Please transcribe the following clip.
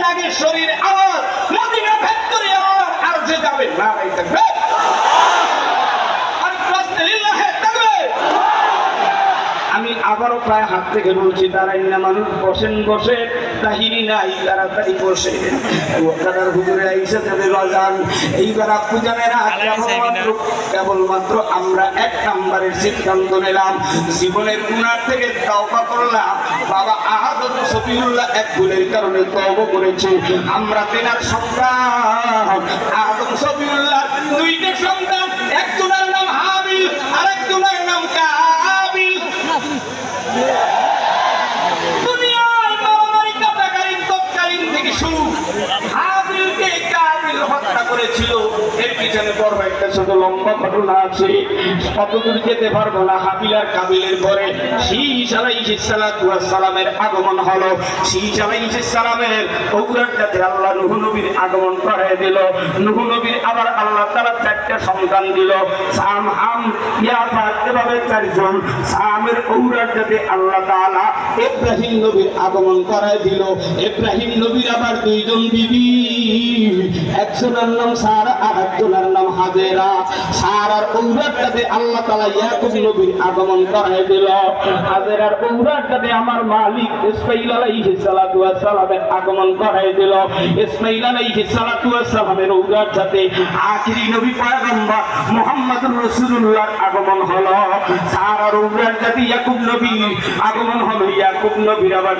আগে শরীর আমার মদিনা ভেদ করে আমার আর যে যাবে নারাই থাকবে আর রাসূলুল্লাহ থাকবে। আমি আবারও প্রায় হাত থেকে বলছি, দাঁড়াই না মানুষ, বসেন বসে, তাহিরি নাই, তাড়াতাড়ি বসে। ওখানের হুজুরে আইসা যাবে বাজান। এইবার আপু জানেরা কেবলমাত্র আমরা এক নম্বরের সিদ্ধান্ত নিলাম, জীবনের গুনাহ থেকে তওবা করলাম। বাবা আহাদ সফিউল্লাহ এক ভুলের কারণে তওবা করেছে। আমরা তেনার সন্তান আদম সফিউল্লাহ দুইটা সন্তান, একজনের নাম হাবিল আর একজনের নাম কাবিল। দুনিয়ার মারামারি কাটাকারি তৎকালীন থেকে শুরু, হাবিলকে কাবিল হত্যা করেছিল। এর পিছনে বড় একটা ছোট লম্বা ঘটনা আছে, কতদূর যেতে পারবো না। হাবিল আর কাবিলের পরে শীশ আলাইহিস সালাতু ওয়াস সালামের আগমন হলো। শীশ আলাইহিস সালামের ঔরতাতে আল্লাহ নূহ নবীর আগমন করে দিল। নূহ নবীর আবার আল্লাহ তাআলা চারটা সন্তান দিল, সাম, হাম, ইয়াফাত, এভাবে চারজন। সামের ঔরতাতে আল্লাহ তাআলা ইব্রাহিম নবীর আগমন করায় দিল। ইব্রাহিম নবীর আবার দুইজন বিবি, একজনের নাম সারা আর একজনের নাম হাজেরা। সারার ঔরতাতে আল্লাহ তাআলা ইয়াকুব নবীর আগমন করায় দিল। হাজেরার ঔরতাতে আমার মালিক ইসমাঈল আলাইহিস সালাতু ওয়াস সালামের আগমন করায় দিল। ইসমাঈল আলাইহিস সালাতু ওয়াস সালামের ঔরতাতে আখিরি নবী পয়গম্বর মুহাম্মদুর রাসূলুল্লাহর আগমন হলো। সারার ঔরতাতে ইয়াকুব নবীর আগমন হলো। ইয়াকুব নবীর আবার